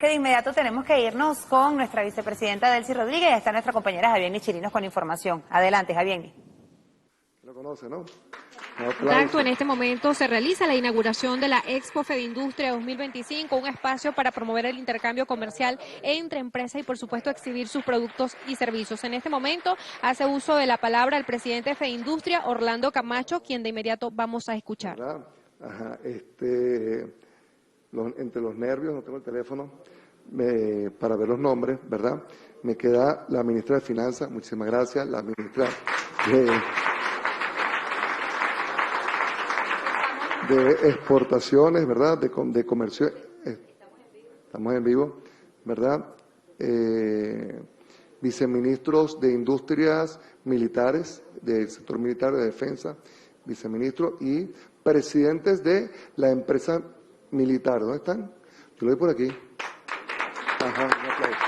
Que de inmediato tenemos que irnos con nuestra vicepresidenta Delcy Rodríguez. Ya está nuestra compañera Javier Chirinos con información. Adelante, Javier. Lo conoce, ¿no? Exacto, en este momento se realiza la inauguración de la Expo Fedindustria 2025, un espacio para promover el intercambio comercial entre empresas y, por supuesto, exhibir sus productos y servicios. En este momento hace uso de la palabra el presidente de Fedindustria, Orlando Camacho, quien de inmediato vamos a escuchar. ¿Verdad? Ajá, entre los nervios, no tengo el teléfono para ver los nombres, ¿verdad? Me queda la ministra de Finanzas, muchísimas gracias, la ministra de Exportaciones, ¿verdad? De Comercio, estamos en vivo, ¿verdad? Viceministros de Industrias Militares, del sector militar de defensa, viceministro y presidentes de la empresa militar. ¿Dónde están? Yo lo voy por aquí. Ajá, un aplauso.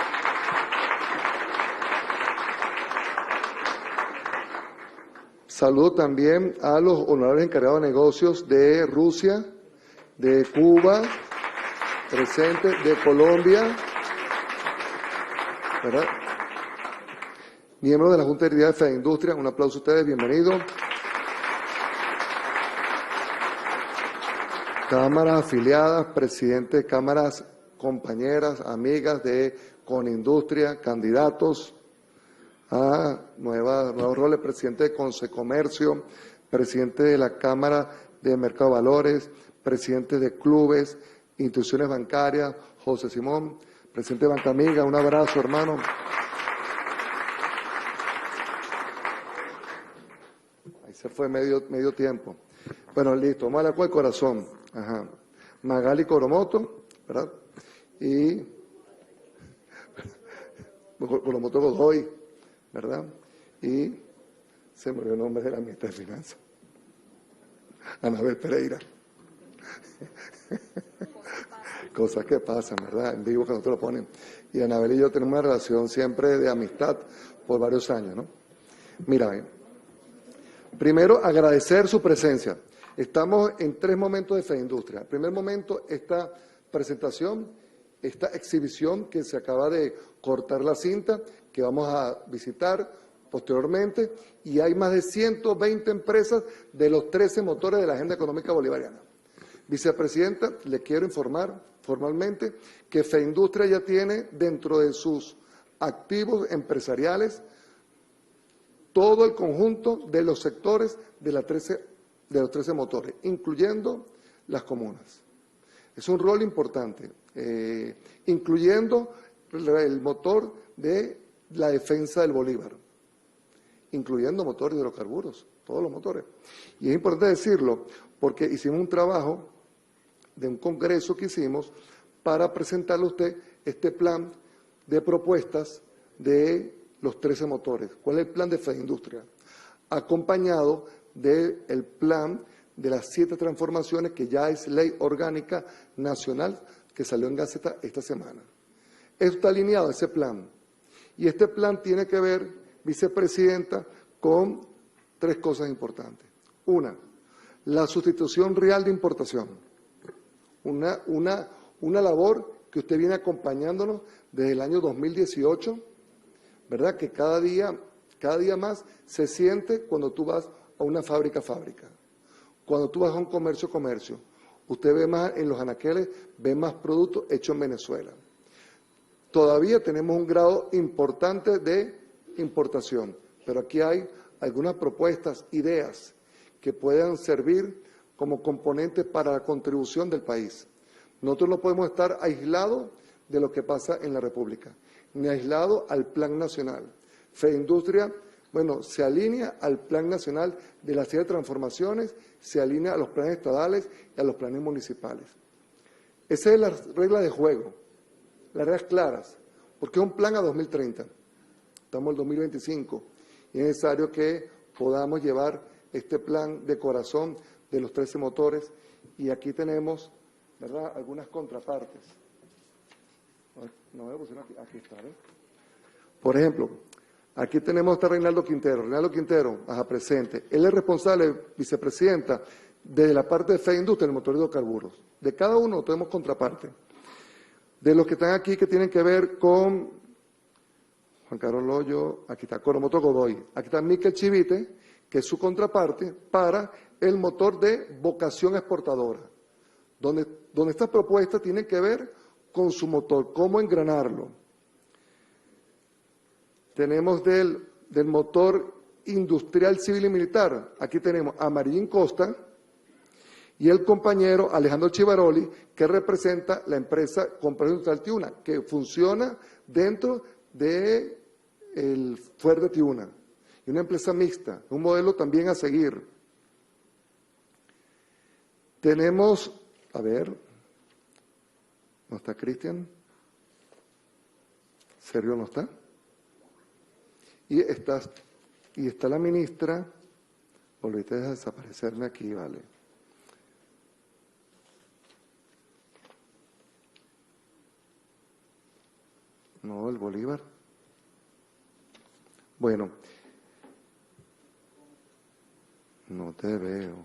Saludo también a los honorables encargados de negocios de Rusia, de Cuba, presentes, de Colombia, ¿verdad? Miembros de la Junta de Directiva de Fedindustria, un aplauso a ustedes, bienvenidos. Cámaras afiliadas, presidentes de cámaras, compañeras, amigas de Conindustria, candidatos a nuevos roles, presidente de Consecomercio, presidente de la Cámara de Mercado de Valores, presidente de clubes, instituciones bancarias, José Simón, presidente de Banca Amiga, un abrazo, hermano. Ahí se fue medio tiempo. Bueno, listo, vamos a la cual corazón. Ajá. Magali Coromoto, ¿verdad? Y Coromoto Godoy, ¿verdad? Y se me olvidó el nombre de la ministra de Finanzas. Anabel Pereira. Cosas que pasan, ¿verdad? En vivo que no te lo ponen. Y Anabel y yo tenemos una relación siempre de amistad por varios años, ¿no? Mira, primero agradecer su presencia. Estamos en 3 momentos de Fedindustria. El primer momento, esta presentación, esta exhibición que se acaba de cortar la cinta, que vamos a visitar posteriormente, y hay más de 120 empresas de los 13 motores de la Agenda Económica Bolivariana. Vicepresidenta, le quiero informar formalmente que Fedindustria ya tiene dentro de sus activos empresariales todo el conjunto de los sectores de los 13 motores, incluyendo las comunas. Es un rol importante, incluyendo el motor de la defensa del Bolívar, incluyendo motores de hidrocarburos, todos los motores. Y es importante decirlo porque hicimos un trabajo de un congreso que hicimos para presentarle a usted este plan de propuestas de los 13 motores. ¿Cuál es el plan de Fedindustria? Acompañado del plan de las 7 transformaciones que ya es ley orgánica nacional que salió en Gaceta esta semana. Esto está alineado a ese plan. Y este plan tiene que ver, vicepresidenta, con 3 cosas importantes. Una, la sustitución real de importación. Una labor que usted viene acompañándonos desde el año 2018, ¿verdad? Que cada día más se siente cuando tú vas a una fábrica. Cuando tú vas a un comercio, usted ve más en los anaqueles, ve más productos hechos en Venezuela. Todavía tenemos un grado importante de importación, pero aquí hay algunas propuestas, ideas que puedan servir como componentes para la contribución del país. Nosotros no podemos estar aislados de lo que pasa en la República, ni aislados al Plan Nacional. Fedindustria, se alinea al Plan Nacional de las 7 transformaciones, se alinea a los planes estadales y a los planes municipales. Esa es la regla de juego, las reglas claras, porque es un plan a 2030. Estamos en el 2025 y es necesario que podamos llevar este plan de corazón de los 13 motores y aquí tenemos, ¿verdad?, algunas contrapartes. No me pusieron aquí está, ¿eh? Por ejemplo, aquí tenemos a Reinaldo Quintero. Reinaldo Quintero, presente. Él es responsable, vicepresidenta, de la parte de Fedindustria del motor de hidrocarburos. De cada uno tenemos contraparte. De los que están aquí que tienen que ver con Juan Carlos Loyo, aquí está Coromoto Godoy, aquí está Miquel Chivite, que es su contraparte para el motor de vocación exportadora, donde estas propuestas tienen que ver con su motor, cómo engranarlo. Tenemos del motor industrial, civil y militar, aquí tenemos a Marín Costa y el compañero Alejandro Chivaroli, que representa la empresa Complejo Industrial Tiuna, que funciona dentro del FUER de Tiuna. Y una empresa mixta, un modelo también a seguir. Tenemos, a ver, ¿no está Cristian? ¿Sergio no está? Y está la ministra, volviste a desaparecerme aquí, vale. No, el Bolívar. Bueno, no te veo.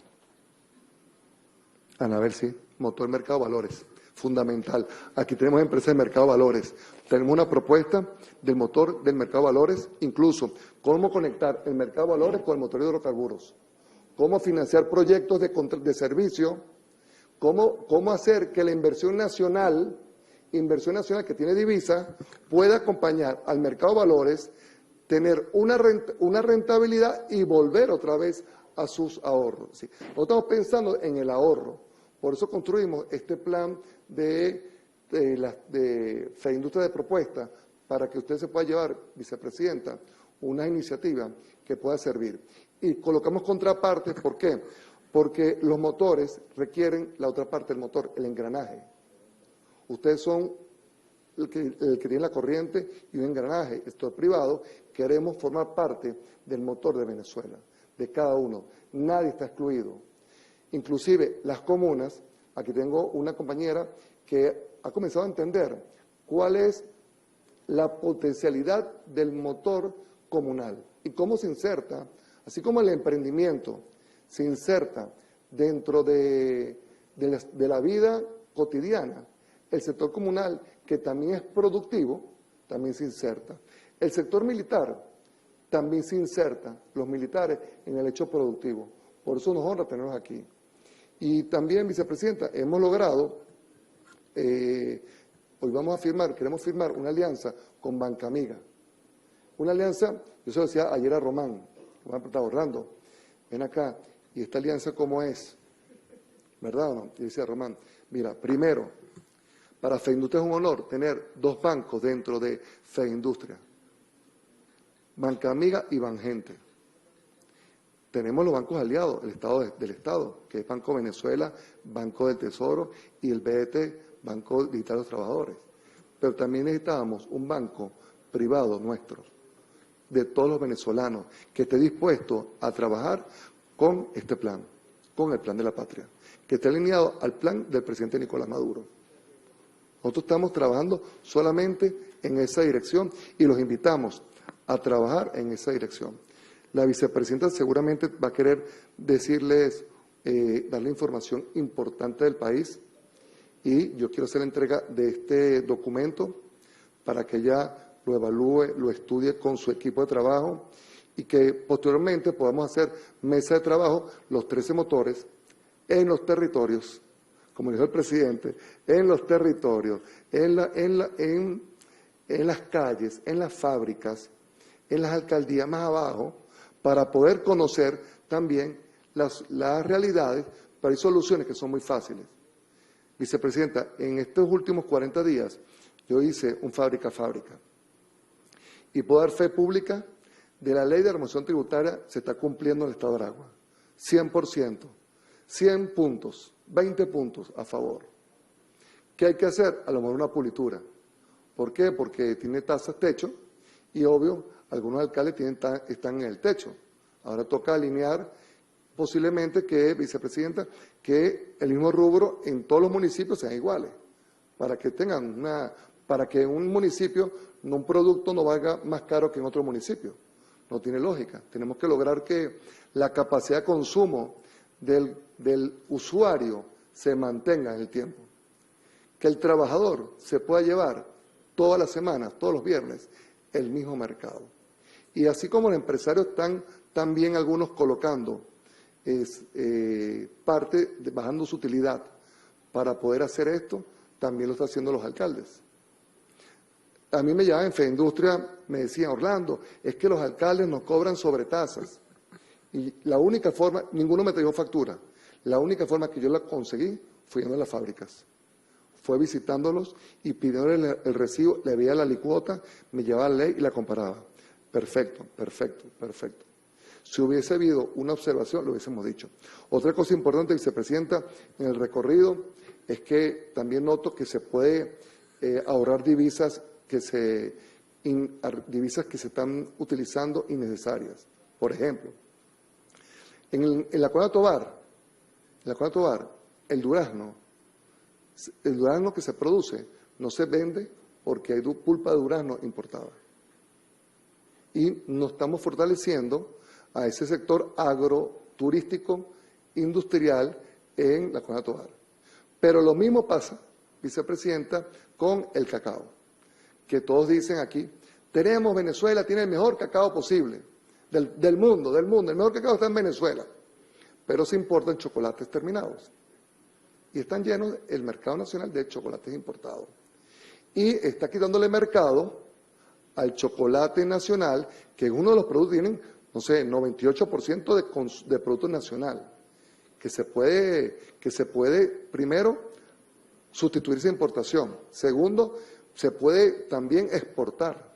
Anabel, sí, motor mercado valores, fundamental. Aquí tenemos empresas de mercado valores. Tenemos una propuesta del motor del mercado valores, incluso cómo conectar el mercado valores con el motor de hidrocarburos, cómo financiar proyectos de servicio, cómo hacer que la inversión nacional que tiene divisa pueda acompañar al mercado valores, tener una rentabilidad y volver otra vez a sus ahorros. ¿Sí? Nosotros estamos pensando en el ahorro, por eso construimos este plan de FEINDUSTRIA de propuesta, para que usted se pueda llevar, vicepresidenta, una iniciativa que pueda servir. Y colocamos contrapartes, ¿por qué? Porque los motores requieren la otra parte del motor, el engranaje. Ustedes son el que tiene la corriente y un engranaje, esto es privado, queremos formar parte del motor de Venezuela, de cada uno. Nadie está excluido. Inclusive las comunas, aquí tengo una compañera que ha comenzado a entender cuál es la potencialidad del motor comunal y cómo se inserta, así como el emprendimiento se inserta dentro de la vida cotidiana. El sector comunal, que también es productivo, también se inserta. El sector militar también se inserta, los militares, en el hecho productivo. Por eso nos honra tenerlos aquí. Y también, vicepresidenta, hemos logrado, hoy queremos firmar una alianza con Banca Amiga. Una alianza, yo se lo decía ayer a Román, Orlando, ven acá, y esta alianza ¿cómo es? ¿Verdad o no? Y decía Román, mira, primero, para FEINDUSTRIA es un honor tener dos bancos dentro de FEINDUSTRIA, Banca Amiga y Bangente. Tenemos los bancos aliados, el Estado del Estado, que es Banco Venezuela, Banco del Tesoro y el BET, Banco Digital de los Trabajadores. Pero también necesitábamos un banco privado nuestro, de todos los venezolanos, que esté dispuesto a trabajar con este plan, con el plan de la patria, que esté alineado al plan del presidente Nicolás Maduro. Nosotros estamos trabajando solamente en esa dirección y los invitamos a trabajar en esa dirección. La vicepresidenta seguramente va a querer decirles, darle información importante del país, y yo quiero hacer la entrega de este documento para que ella lo evalúe, lo estudie con su equipo de trabajo y que posteriormente podamos hacer mesa de trabajo, los 13 motores, en los territorios, como dijo el presidente, en los territorios, en las calles, en las fábricas, en las alcaldías más abajo, para poder conocer también las realidades, pero hay soluciones que son muy fáciles. Vicepresidenta, en estos últimos 40 días yo hice un fábrica a fábrica y puedo dar fe pública de la ley de armonización tributaria se está cumpliendo en el Estado de Aragua, 100%, 100 puntos, 20 puntos a favor. ¿Qué hay que hacer? A lo mejor una pulitura. ¿Por qué? Porque tiene tasas techo y obvio, algunos alcaldes están en el techo. Ahora toca alinear posiblemente que, vicepresidenta, que el mismo rubro en todos los municipios sean iguales, para que tengan para que en un municipio un producto no valga más caro que en otro municipio. No tiene lógica. Tenemos que lograr que la capacidad de consumo del usuario se mantenga en el tiempo. que el trabajador se pueda llevar todas las semanas, todos los viernes, el mismo mercado. Y así como los empresarios están también algunos colocando bajando su utilidad para poder hacer esto, también lo están haciendo los alcaldes. A mí me llamaban en Feindustria, me decían, Orlando, es que los alcaldes nos cobran sobretasas. Y la única forma, ninguno me trajo factura, la única forma que yo la conseguí fue yendo a las fábricas. Fue visitándolos y pidiéndole el recibo, le veía la licuota, me llevaba la ley y la comparaba. Perfecto, perfecto, perfecto. Si hubiese habido una observación, lo hubiésemos dicho. Otra cosa importante, vicepresidenta, en el recorrido, es que también noto que se puede ahorrar divisas que se están utilizando innecesarias. Por ejemplo, en la Cueva Tovar, el durazno que se produce no se vende porque hay pulpa de durazno importada. Y nos estamos fortaleciendo a ese sector agroturístico industrial en la Cueva Tovar. Pero lo mismo pasa, vicepresidenta, con el cacao, que todos dicen aquí, Venezuela tiene el mejor cacao posible del mundo, el mejor cacao está en Venezuela, pero se importan chocolates terminados. Y están llenos el mercado nacional de chocolates importados. Y está quitándole mercado al chocolate nacional, que es uno de los productos que tienen, no sé, 98% de producto nacional, que se puede, primero, sustituir esa importación. Segundo, se puede también exportar.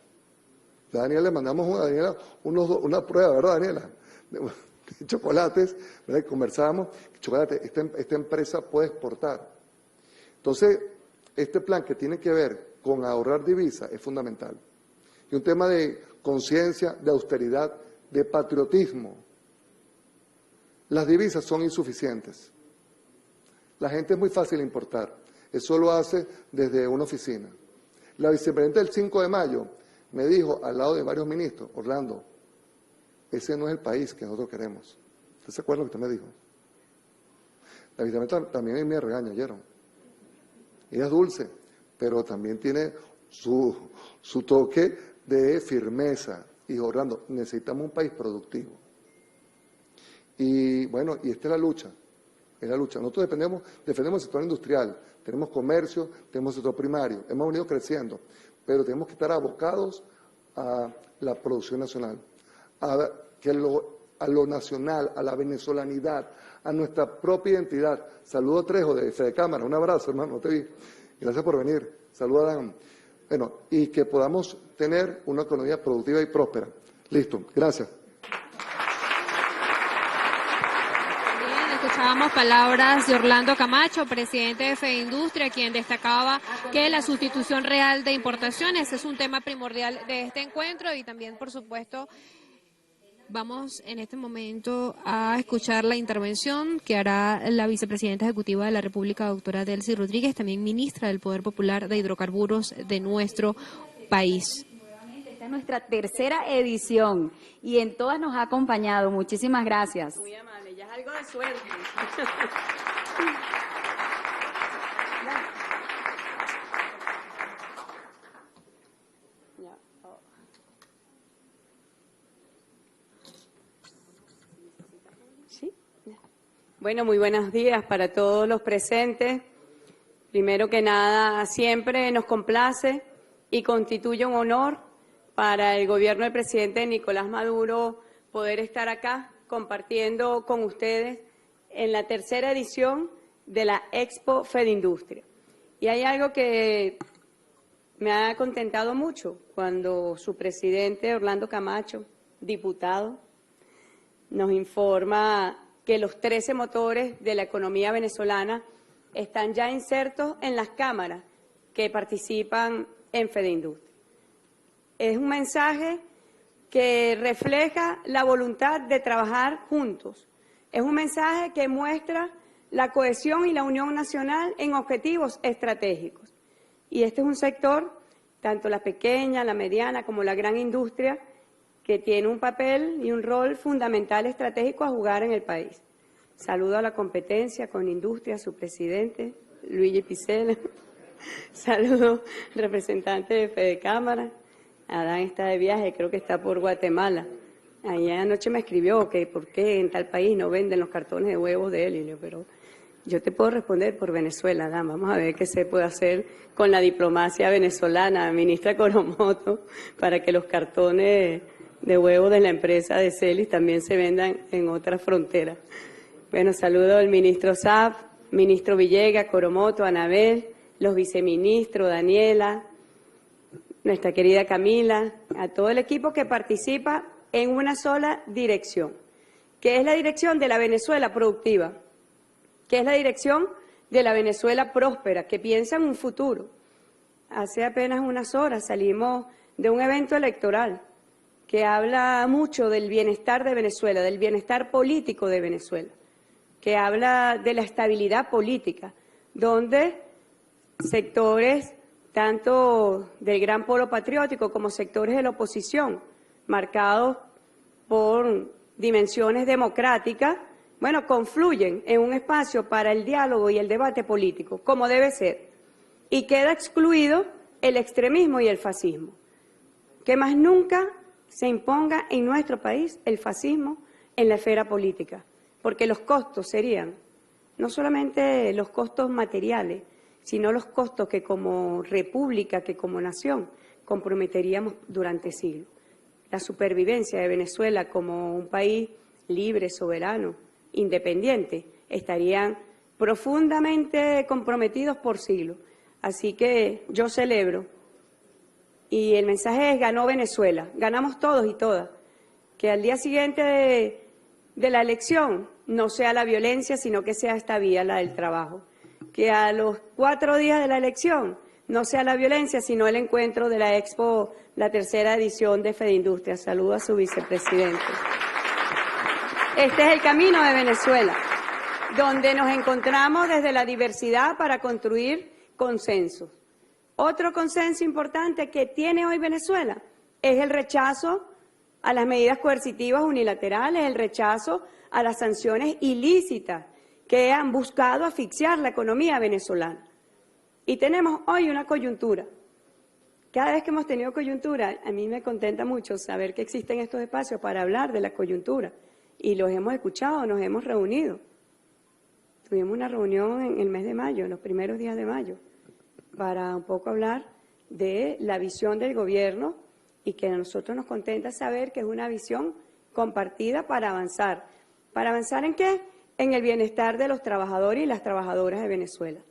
A Daniela le mandamos una prueba, ¿verdad, Daniela? De chocolates, ¿verdad? Conversábamos, chocolate, esta empresa puede exportar. Entonces, este plan que tiene que ver con ahorrar divisas es fundamental. Y un tema de conciencia, de austeridad, de patriotismo. Las divisas son insuficientes. La gente es muy fácil de importar. Eso lo hace desde una oficina. La vicepresidenta del 5 de mayo me dijo, al lado de varios ministros, Orlando, ese no es el país que nosotros queremos. ¿Usted se acuerda lo que usted me dijo? La vicepresidenta también me regaña, ¿oyeron? Ella es dulce, pero también tiene su toque de firmeza. Y Orlando, necesitamos un país productivo. Y bueno, y esta es la lucha. Nosotros defendemos el sector industrial, tenemos comercio, tenemos sector primario, hemos venido creciendo, pero tenemos que estar abocados a la producción nacional, a lo nacional, a la venezolanidad, a nuestra propia identidad. Saludo a Trejo de Fede Cámara, un abrazo, hermano, te vi. Gracias por venir. Saludo a Dan. Bueno, y que podamos tener una economía productiva y próspera. Listo, gracias. Escuchábamos palabras de Orlando Camacho, presidente de Feindustria, quien destacaba que la sustitución real de importaciones es un tema primordial de este encuentro y también, por supuesto, vamos en este momento a escuchar la intervención que hará la vicepresidenta ejecutiva de la República, doctora Delcy Rodríguez, también ministra del Poder Popular de Hidrocarburos de nuestro país. Esta es nuestra tercera edición y en todas nos ha acompañado. Muchísimas gracias. Muy amable, ya es algo de suerte. ¿Sí? Bueno, muy buenos días para todos los presentes. Primero que nada, siempre nos complace y constituye un honor para el gobierno del presidente Nicolás Maduro poder estar acá compartiendo con ustedes en la tercera edición de la Expo Fedindustria. Y hay algo que me ha contentado mucho cuando su presidente, Orlando Camacho, diputado, nos informa que los 13 motores de la economía venezolana están ya insertos en las cámaras que participan en Fedindustria. Es un mensaje que refleja la voluntad de trabajar juntos. Es un mensaje que muestra la cohesión y la unión nacional en objetivos estratégicos. Y este es un sector, tanto la pequeña, la mediana como la gran industria, que tiene un papel y un rol fundamental estratégico a jugar en el país. Saludo a la competencia con industria, su presidente, Luigi Picella. Saludos, representante de Fedecámara. Adán está de viaje, creo que está por Guatemala. Ayer anoche me escribió que por qué en tal país no venden los cartones de huevos de él. Y le digo, pero yo te puedo responder por Venezuela, Adán. Vamos a ver qué se puede hacer con la diplomacia venezolana, ministra Coromoto, para que los cartones de huevos de la empresa de Celis también se vendan en otras fronteras. Bueno, saludo al ministro Saab, ministro Villegas, Coromoto, Anabel, los viceministros, Daniela, nuestra querida Camila, a todo el equipo que participa en una sola dirección, que es la dirección de la Venezuela productiva, que es la dirección de la Venezuela próspera, que piensa en un futuro. Hace apenas unas horas salimos de un evento electoral que habla mucho del bienestar de Venezuela, del bienestar político de Venezuela, que habla de la estabilidad política, donde sectores tanto del gran polo patriótico como sectores de la oposición, marcados por dimensiones democráticas, bueno, confluyen en un espacio para el diálogo y el debate político, como debe ser, y queda excluido el extremismo y el fascismo. Que más nunca se imponga en nuestro país el fascismo en la esfera política, porque los costos serían no solamente los costos materiales, sino los costos que como república, que como nación, comprometeríamos durante siglos. La supervivencia de Venezuela como un país libre, soberano, independiente, estarían profundamente comprometidos por siglos. Así que yo celebro, y el mensaje es: ganó Venezuela, ganamos todos y todas, que al día siguiente de la elección no sea la violencia, sino que sea esta vía, la del trabajo. Que a los 4 días de la elección no sea la violencia, sino el encuentro de la Expo, la 3ª edición de Fedindustria. Saludo a su vicepresidente. Este es el camino de Venezuela, donde nos encontramos desde la diversidad para construir consensos. Otro consenso importante que tiene hoy Venezuela es el rechazo a las medidas coercitivas unilaterales, el rechazo a las sanciones ilícitas que han buscado asfixiar la economía venezolana. Y tenemos hoy una coyuntura. Cada vez que hemos tenido coyuntura, a mí me contenta mucho saber que existen estos espacios para hablar de la coyuntura. Y los hemos escuchado, nos hemos reunido. Tuvimos una reunión en el mes de mayo, en los primeros días de mayo, para un poco hablar de la visión del gobierno y que a nosotros nos contenta saber que es una visión compartida para avanzar. ¿Para avanzar en qué? En el bienestar de los trabajadores y las trabajadoras de Venezuela.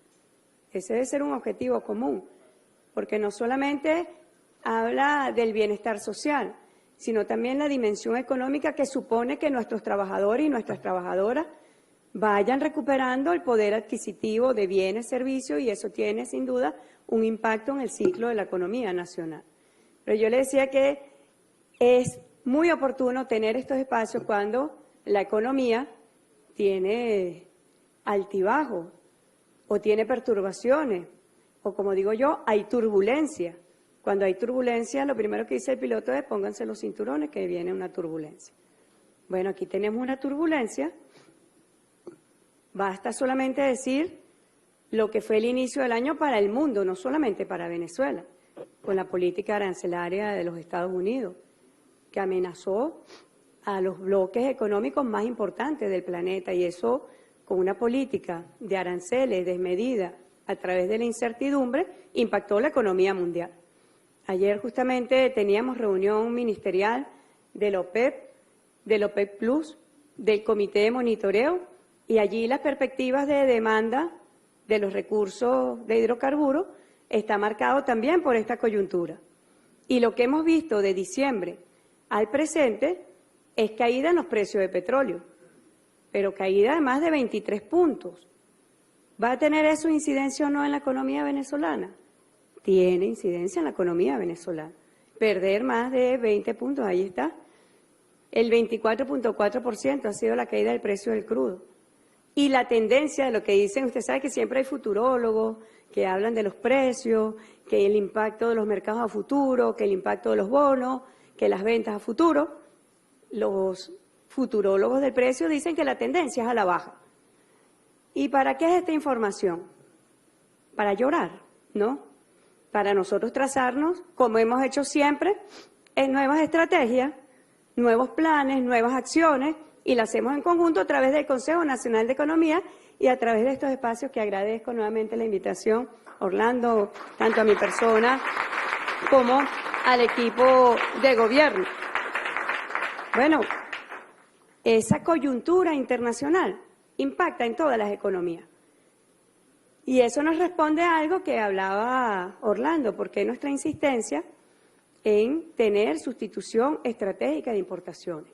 Ese debe ser un objetivo común, porque no solamente habla del bienestar social, sino también la dimensión económica que supone que nuestros trabajadores y nuestras trabajadoras vayan recuperando el poder adquisitivo de bienes, servicios, y eso tiene sin duda un impacto en el ciclo de la economía nacional. Pero yo le decía que es muy oportuno tener estos espacios cuando la economía tiene altibajos o tiene perturbaciones o, como digo yo, hay turbulencia. Cuando hay turbulencia, lo primero que dice el piloto es: pónganse los cinturones que viene una turbulencia. Bueno, aquí tenemos una turbulencia. Basta solamente decir lo que fue el inicio del año para el mundo, no solamente para Venezuela, con la política arancelaria de los Estados Unidos, que amenazó a los bloques económicos más importantes del planeta, y eso con una política de aranceles desmedida a través de la incertidumbre impactó la economía mundial. Ayer justamente teníamos reunión ministerial del OPEP Plus, del Comité de Monitoreo, y allí las perspectivas de demanda de los recursos de hidrocarburos está marcado también por esta coyuntura. Y lo que hemos visto de diciembre al presente es caída en los precios de petróleo, pero caída de más de 23 puntos. ¿Va a tener eso incidencia o no en la economía venezolana? Tiene incidencia en la economía venezolana. Perder más de 20 puntos, ahí está. El 24.4% ha sido la caída del precio del crudo. Y la tendencia de lo que dicen, usted sabe que siempre hay futurólogos que hablan de los precios, que el impacto de los mercados a futuro, que el impacto de los bonos, que las ventas a futuro. Los futurólogos del precio dicen que la tendencia es a la baja. ¿Y para qué es esta información? Para llorar. ¿no? Para nosotros trazarnos, como hemos hecho siempre, en nuevas estrategias, nuevos planes, nuevas acciones, y las hacemos en conjunto a través del Consejo Nacional de Economía y a través de estos espacios que agradezco nuevamente la invitación, Orlando, tanto a mi persona como al equipo de gobierno. Bueno, esa coyuntura internacional impacta en todas las economías. Y eso nos responde a algo que hablaba Orlando, porque nuestra insistencia en tener sustitución estratégica de importaciones.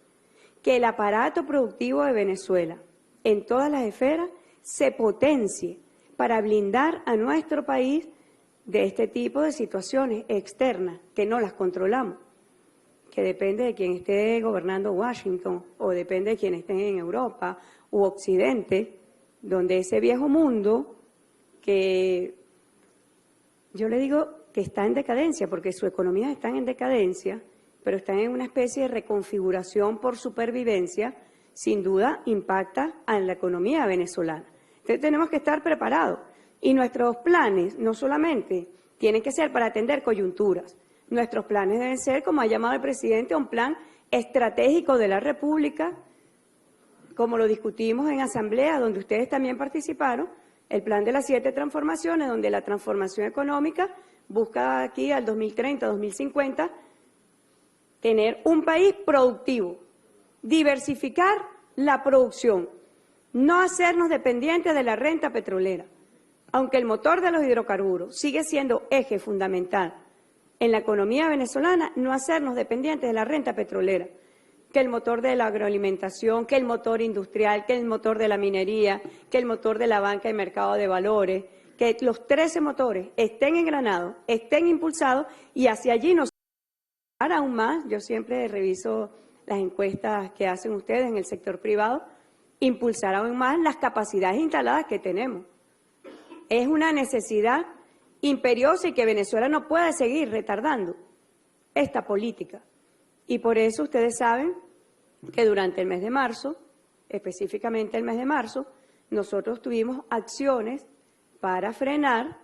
Que el aparato productivo de Venezuela, en todas las esferas, se potencie para blindar a nuestro país de este tipo de situaciones externas que no las controlamos, que depende de quien esté gobernando Washington o depende de quien esté en Europa u Occidente, donde ese viejo mundo que yo le digo que está en decadencia, porque sus economías están en decadencia, pero están en una especie de reconfiguración por supervivencia, sin duda impacta en la economía venezolana. Entonces tenemos que estar preparados. Y nuestros planes no solamente tienen que ser para atender coyunturas, nuestros planes deben ser, como ha llamado el presidente, un plan estratégico de la República, como lo discutimos en asamblea, donde ustedes también participaron, el plan de las 7 transformaciones, donde la transformación económica busca aquí al 2030, 2050, tener un país productivo, diversificar la producción, no hacernos dependientes de la renta petrolera. Aunque el motor de los hidrocarburos sigue siendo eje fundamental en la economía venezolana, no hacernos dependientes de la renta petrolera, que el motor de la agroalimentación, que el motor industrial, que el motor de la minería, que el motor de la banca y mercado de valores, que los 13 motores estén engranados, estén impulsados y hacia allí nos aún más. Yo siempre reviso las encuestas que hacen ustedes en el sector privado, impulsar aún más las capacidades instaladas que tenemos. Es una necesidad imperiosa y que Venezuela no puede seguir retardando esta política. Y por eso ustedes saben que durante el mes de marzo, específicamente el mes de marzo, nosotros tuvimos acciones para frenar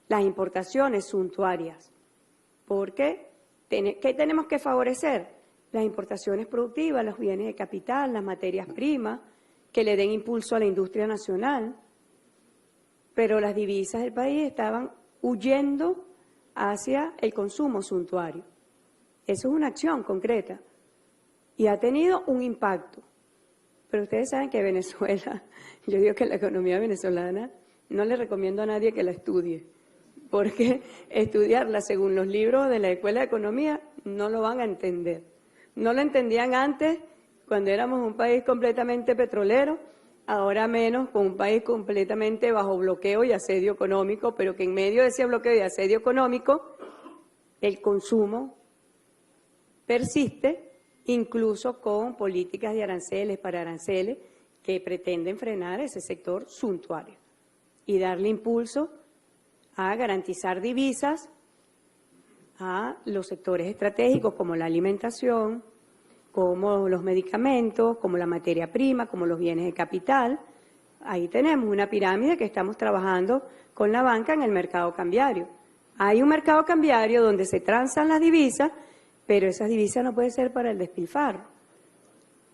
las importaciones suntuarias. Porque, ¿qué tenemos que favorecer? Las importaciones productivas, los bienes de capital, las materias primas, que le den impulso a la industria nacional. Pero las divisas del país estaban huyendo hacia el consumo suntuario. Eso es una acción concreta y ha tenido un impacto. Pero ustedes saben que Venezuela, yo digo que la economía venezolana no le recomiendo a nadie que la estudie, porque estudiarla según los libros de la Escuela de Economía no lo van a entender. No lo entendían antes, cuando éramos un país completamente petrolero, ahora menos, con un país completamente bajo bloqueo y asedio económico, pero que en medio de ese bloqueo y asedio económico, el consumo persiste, incluso con políticas de aranceles para aranceles que pretenden frenar ese sector suntuario y darle impulso a garantizar divisas a los sectores estratégicos como la alimentación, como los medicamentos, como la materia prima, como los bienes de capital. Ahí tenemos una pirámide que estamos trabajando con la banca en el mercado cambiario. Hay un mercado cambiario donde se transan las divisas, pero esas divisas no pueden ser para el despilfarro.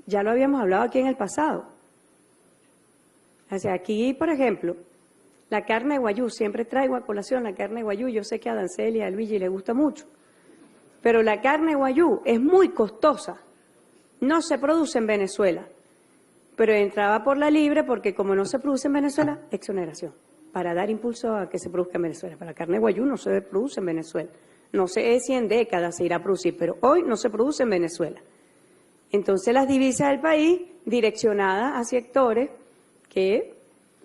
Ya lo habíamos hablado aquí en el pasado. O sea, aquí, por ejemplo, la carne de guayú, siempre traigo a colación la carne de guayú, yo sé que a Dancel y a Luigi le gusta mucho, pero la carne de guayú es muy costosa, no se produce en Venezuela, pero entraba por la libre porque como no se produce en Venezuela, exoneración, para dar impulso a que se produzca en Venezuela. Para la carne de guayú no se produce en Venezuela, no sé si en décadas se irá a producir, pero hoy no se produce en Venezuela. Entonces las divisas del país direccionadas a sectores que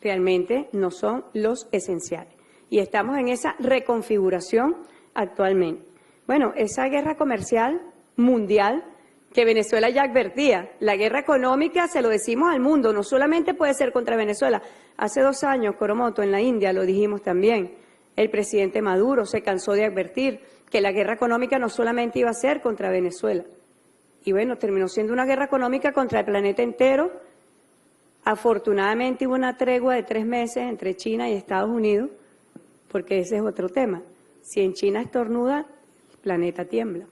realmente no son los esenciales. Y estamos en esa reconfiguración actualmente. Bueno, esa guerra comercial mundial que Venezuela ya advertía, la guerra económica se lo decimos al mundo, no solamente puede ser contra Venezuela. Hace 2 años, Coromoto, en la India, lo dijimos también, el presidente Maduro se cansó de advertir que la guerra económica no solamente iba a ser contra Venezuela. Y bueno, terminó siendo una guerra económica contra el planeta entero. Afortunadamente hubo una tregua de 3 meses entre China y Estados Unidos, porque ese es otro tema. Si en China estornuda, el planeta tiembla,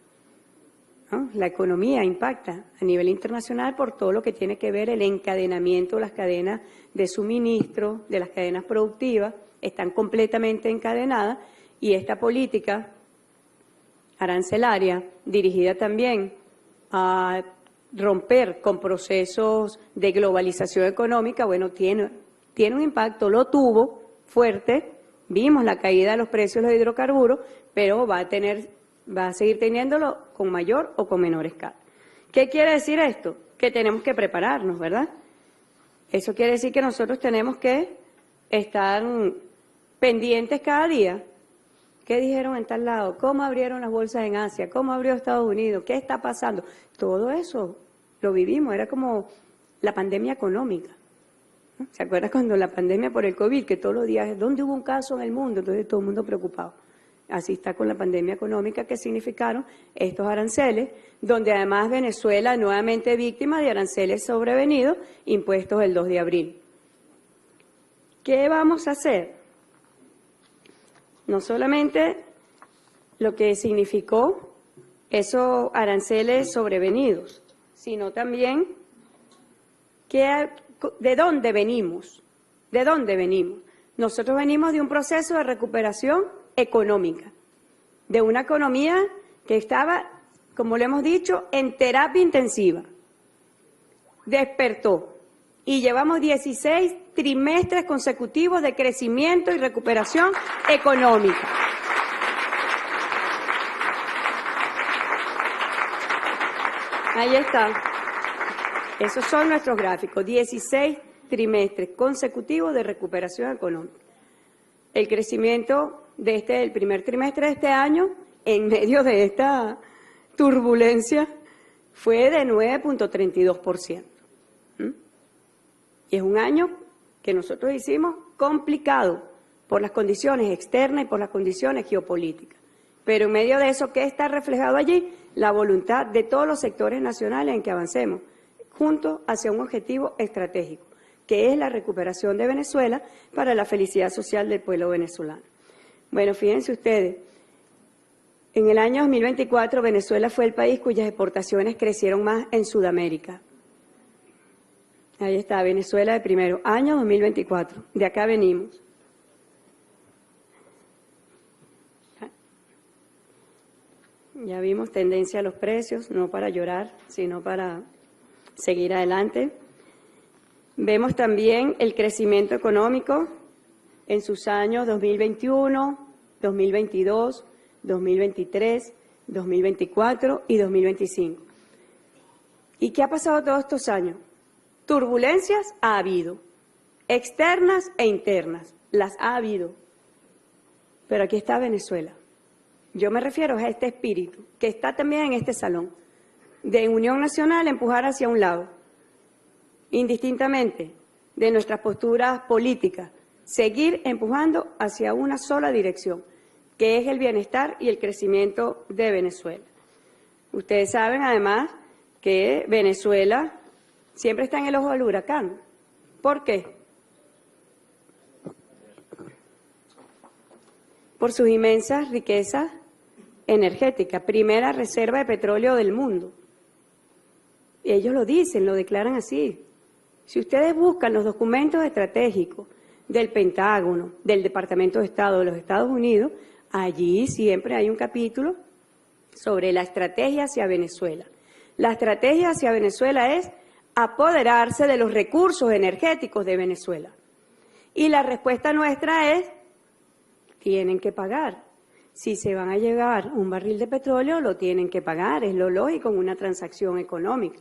¿no? La economía impacta a nivel internacional por todo lo que tiene que ver el encadenamiento de las cadenas de suministro, de las cadenas productivas, están completamente encadenadas y esta política arancelaria, dirigida también a romper con procesos de globalización económica, bueno, tiene un impacto, lo tuvo fuerte, vimos la caída de los precios de los hidrocarburos, pero va a seguir teniéndolo con mayor o con menor escala. ¿Qué quiere decir esto? Que tenemos que prepararnos, ¿verdad? Eso quiere decir que nosotros tenemos que estar pendientes cada día. ¿Qué dijeron en tal lado? ¿Cómo abrieron las bolsas en Asia? ¿Cómo abrió Estados Unidos? ¿Qué está pasando? Todo eso lo vivimos, era como la pandemia económica. ¿No? ¿Se acuerdan cuando la pandemia por el COVID, que todos los días, ¿dónde hubo un caso en el mundo? Entonces todo el mundo preocupado. Así está con la pandemia económica que significaron estos aranceles, donde además Venezuela nuevamente víctima de aranceles sobrevenidos impuestos el 2 de abril. ¿Qué vamos a hacer? No solamente lo que significó esos aranceles sobrevenidos, sino también de dónde venimos. ¿De dónde venimos? Nosotros venimos de un proceso de recuperación económica, de una economía que estaba, como le hemos dicho, en terapia intensiva. Despertó y llevamos 16 trimestres consecutivos de crecimiento y recuperación económica. Ahí está. Esos son nuestros gráficos, 16 trimestres consecutivos de recuperación económica. El crecimiento del primer trimestre de este año, en medio de esta turbulencia, fue de 9.32%. Y es un año que nosotros hicimos complicado por las condiciones externas y por las condiciones geopolíticas. Pero en medio de eso, ¿qué está reflejado allí? La voluntad de todos los sectores nacionales en que avancemos juntos hacia un objetivo estratégico, que es la recuperación de Venezuela para la felicidad social del pueblo venezolano. Bueno, fíjense ustedes, en el año 2024 Venezuela fue el país cuyas exportaciones crecieron más en Sudamérica. Ahí está, Venezuela de primero, año 2024, de acá venimos. Ya vimos tendencia a los precios, no para llorar, sino para seguir adelante. Vemos también el crecimiento económico en sus años 2021, 2022, 2023, 2024 y 2025. ¿Y qué ha pasado todos estos años? Turbulencias ha habido, externas e internas, las ha habido. Pero aquí está Venezuela. Yo me refiero a este espíritu que está también en este salón, de unión nacional, empujar hacia un lado, indistintamente de nuestras posturas políticas, seguir empujando hacia una sola dirección, que es el bienestar y el crecimiento de Venezuela. Ustedes saben además que Venezuela siempre está en el ojo del huracán. ¿Por qué? Por sus inmensas riquezas energéticas, primera reserva de petróleo del mundo. Y ellos lo dicen, lo declaran así. Si ustedes buscan los documentos estratégicos del Pentágono, del Departamento de Estado de los Estados Unidos, allí siempre hay un capítulo sobre la estrategia hacia Venezuela. La estrategia hacia Venezuela es apoderarse de los recursos energéticos de Venezuela. Y la respuesta nuestra es, tienen que pagar. Si se van a llevar un barril de petróleo, lo tienen que pagar, es lo lógico en una transacción económica.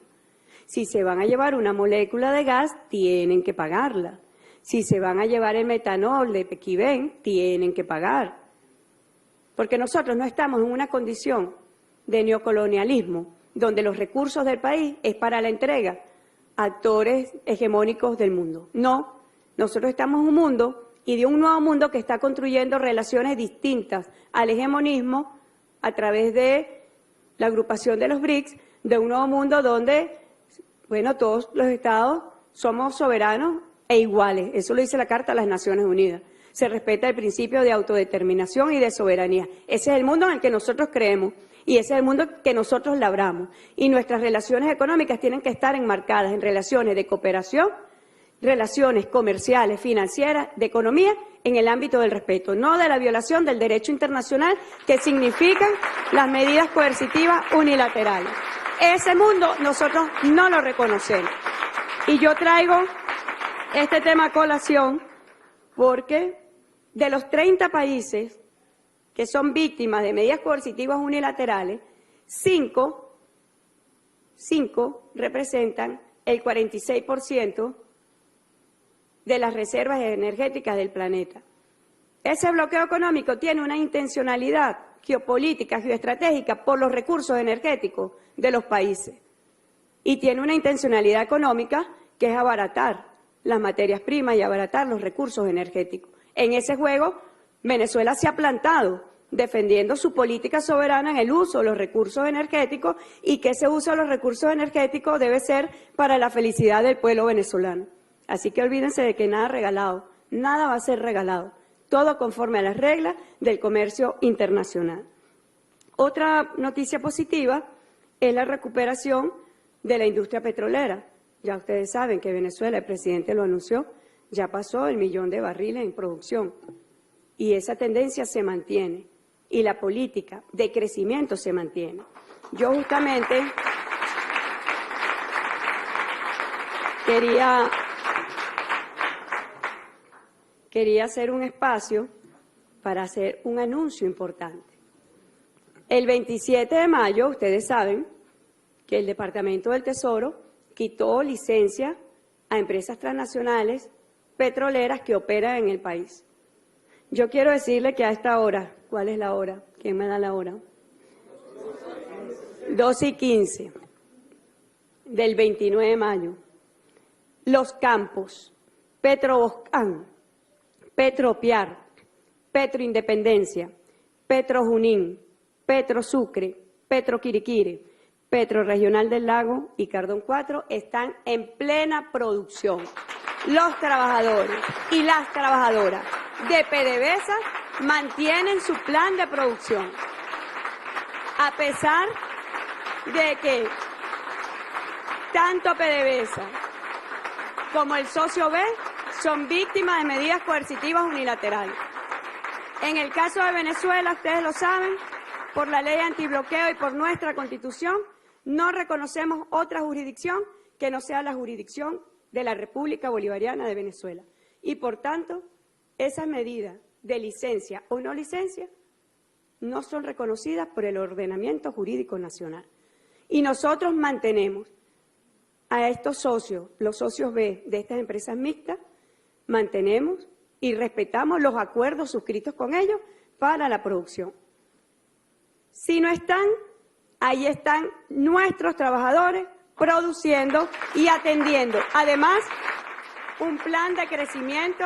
Si se van a llevar una molécula de gas, tienen que pagarla. Si se van a llevar el metanol de Pequibén, tienen que pagar. Porque nosotros no estamos en una condición de neocolonialismo, donde los recursos del país es para la entrega a actores hegemónicos del mundo. No, nosotros estamos en un mundo y de un nuevo mundo que está construyendo relaciones distintas al hegemonismo a través de la agrupación de los BRICS, de un nuevo mundo donde, bueno, todos los estados somos soberanos e iguales. Eso lo dice la Carta de las Naciones Unidas. se respeta el principio de autodeterminación y de soberanía. Ese es el mundo en el que nosotros creemos y ese es el mundo que nosotros labramos. Y nuestras relaciones económicas tienen que estar enmarcadas en relaciones de cooperación, relaciones comerciales, financieras, de economía, en el ámbito del respeto, no de la violación del derecho internacional que significan las medidas coercitivas unilaterales. Ese mundo nosotros no lo reconocemos. Y yo traigo este tema a colación porque de los 30 países que son víctimas de medidas coercitivas unilaterales, 5 representan el 46% de las reservas energéticas del planeta. Ese bloqueo económico tiene una intencionalidad geopolítica, geoestratégica por los recursos energéticos de los países y tiene una intencionalidad económica que es abaratar las materias primas y abaratar los recursos energéticos. En ese juego, Venezuela se ha plantado defendiendo su política soberana en el uso de los recursos energéticos y que ese uso de los recursos energéticos debe ser para la felicidad del pueblo venezolano. Así que olvídense de que nada regalado, nada va a ser regalado, todo conforme a las reglas del comercio internacional. Otra noticia positiva es la recuperación de la industria petrolera. Ya ustedes saben que Venezuela, el presidente lo anunció, ya pasó el 1.000.000 de barriles en producción y esa tendencia se mantiene y la política de crecimiento se mantiene. Yo justamente quería hacer un espacio para hacer un anuncio importante. El 27 de mayo, ustedes saben que el Departamento del Tesoro quitó licencia a empresas transnacionales petroleras que operan en el país. Yo quiero decirle que a esta hora, ¿cuál es la hora? ¿Quién me da la hora? 12:15 del 29 de mayo. Los campos, Petroboscán, Petropiar, Petroindependencia, Petro Junín, Petro Sucre, Petro Quiriquiri, Petro Regional del Lago y Cardón 4 están en plena producción. Los trabajadores y las trabajadoras de PDVSA mantienen su plan de producción. A pesar de que tanto PDVSA como el socio B son víctimas de medidas coercitivas unilaterales. En el caso de Venezuela, ustedes lo saben, por la ley antibloqueo y por nuestra Constitución, no reconocemos otra jurisdicción que no sea la jurisdicción de la República Bolivariana de Venezuela. Y por tanto, esas medidas de licencia o no licencia no son reconocidas por el ordenamiento jurídico nacional. Y nosotros mantenemos a estos socios, los socios B de estas empresas mixtas, mantenemos y respetamos los acuerdos suscritos con ellos para la producción. Si no están, ahí están nuestros trabajadores produciendo y atendiendo. Además, un plan de crecimiento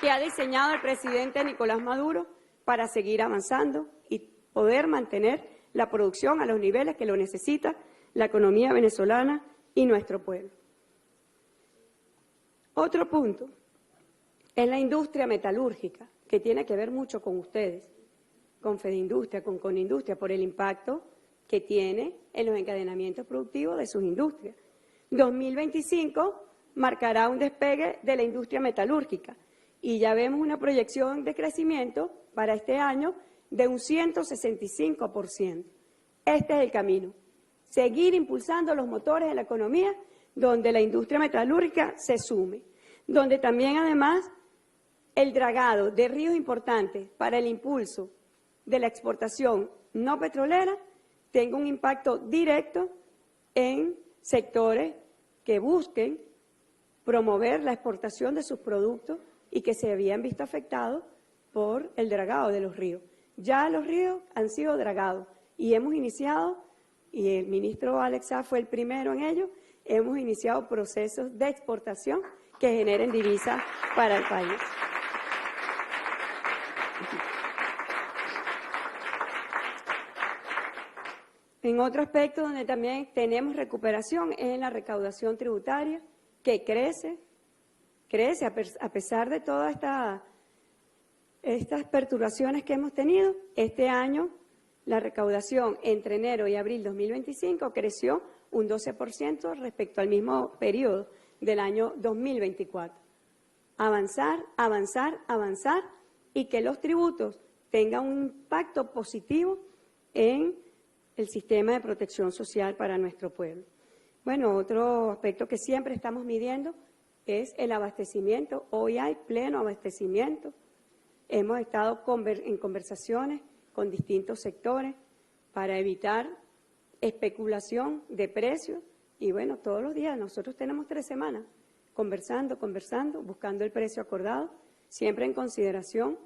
que ha diseñado el presidente Nicolás Maduro para seguir avanzando y poder mantener la producción a los niveles que lo necesita la economía venezolana y nuestro pueblo. Otro punto es la industria metalúrgica, que tiene que ver mucho con ustedes, con Fedindustria, con Conindustria, por el impacto que tiene en los encadenamientos productivos de sus industrias. 2025 marcará un despegue de la industria metalúrgica y ya vemos una proyección de crecimiento para este año de un 165%. Este es el camino. Seguir impulsando los motores de la economía donde la industria metalúrgica se sume, donde también además el dragado de ríos importantes para el impulso de la exportación no petrolera tenga un impacto directo en sectores que busquen promover la exportación de sus productos y que se habían visto afectados por el dragado de los ríos. Ya los ríos han sido dragados y hemos iniciado, y el ministro Alex Saab fue el primero en ello, hemos iniciado procesos de exportación que generen divisas para el país. En otro aspecto donde también tenemos recuperación es en la recaudación tributaria, que crece a pesar de toda esta estas perturbaciones que hemos tenido, este año la recaudación entre enero y abril 2025 creció un 12% respecto al mismo periodo del año 2024. Avanzar, avanzar, avanzar y que los tributos tengan un impacto positivo en el sistema de protección social para nuestro pueblo. Bueno, otro aspecto que siempre estamos midiendo es el abastecimiento. Hoy hay pleno abastecimiento. Hemos estado en conversaciones con distintos sectores para evitar especulación de precios y bueno, todos los días nosotros tenemos 3 semanas conversando, buscando el precio acordado, siempre en consideración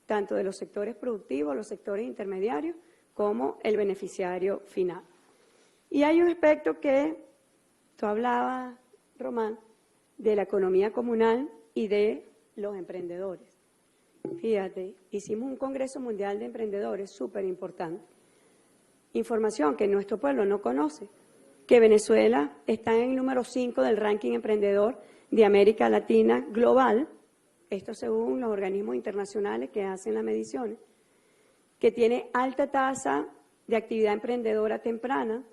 tanto de los sectores productivos, los sectores intermediarios, como el beneficiario final. Y hay un aspecto que tú hablabas, Román, de la economía comunal y de los emprendedores. Fíjate, hicimos un Congreso Mundial de Emprendedores súper importante. Información que nuestro pueblo no conoce, que Venezuela está en el número 5 del ranking emprendedor de América Latina global, esto según los organismos internacionales que hacen las mediciones, que tiene alta tasa de actividad emprendedora temprana,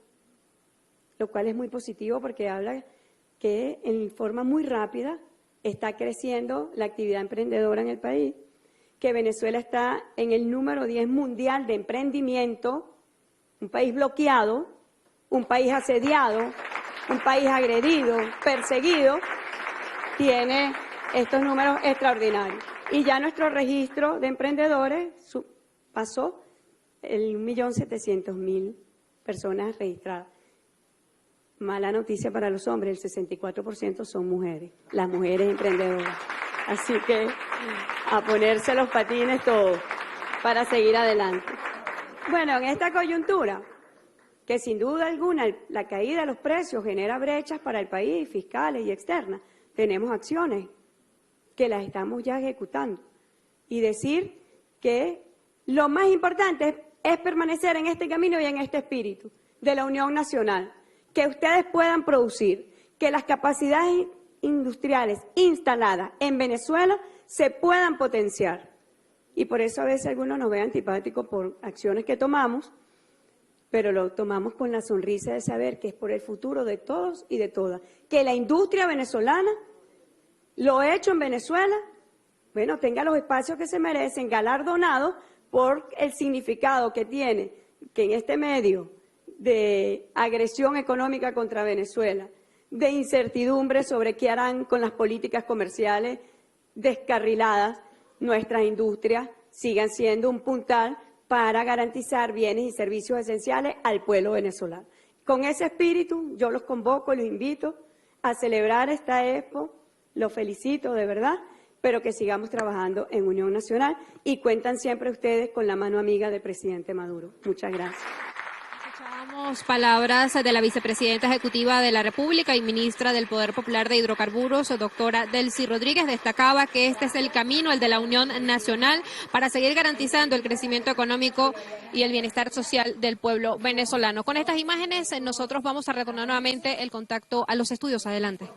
lo cual es muy positivo porque habla que en forma muy rápida está creciendo la actividad emprendedora en el país, que Venezuela está en el número 10 mundial de emprendimiento, un país bloqueado, un país asediado, un país agredido, perseguido, tiene estos números extraordinarios. Y ya nuestro registro de emprendedores pasó el 1.700.000 personas registradas. Mala noticia para los hombres, el 64% son mujeres, las mujeres emprendedoras. Así que a ponerse los patines todos para seguir adelante. Bueno, en esta coyuntura, que sin duda alguna la caída de los precios genera brechas para el país, fiscales y externas, tenemos acciones que las estamos ya ejecutando. Y decir que lo más importante es permanecer en este camino y en este espíritu de la Unión Nacional, que ustedes puedan producir, que las capacidades industriales instaladas en Venezuela se puedan potenciar. Y por eso a veces algunos nos ven antipáticos por acciones que tomamos, pero lo tomamos con la sonrisa de saber que es por el futuro de todos y de todas. Que la industria venezolana, lo hecho en Venezuela, bueno, tenga los espacios que se merecen, galardonados por el significado que tiene, que en este medio de agresión económica contra Venezuela, de incertidumbre sobre qué harán con las políticas comerciales descarriladas, nuestras industrias sigan siendo un puntal para garantizar bienes y servicios esenciales al pueblo venezolano. Con ese espíritu yo los convoco, los invito a celebrar esta Expo, los felicito de verdad, pero que sigamos trabajando en Unión Nacional y cuentan siempre ustedes con la mano amiga del presidente Maduro. Muchas gracias. Escuchamos palabras de la vicepresidenta ejecutiva de la República y ministra del Poder Popular de Hidrocarburos, doctora Delcy Rodríguez. Destacaba que este es el camino, el de la Unión Nacional, para seguir garantizando el crecimiento económico y el bienestar social del pueblo venezolano. Con estas imágenes nosotros vamos a retornar nuevamente el contacto a los estudios. Adelante.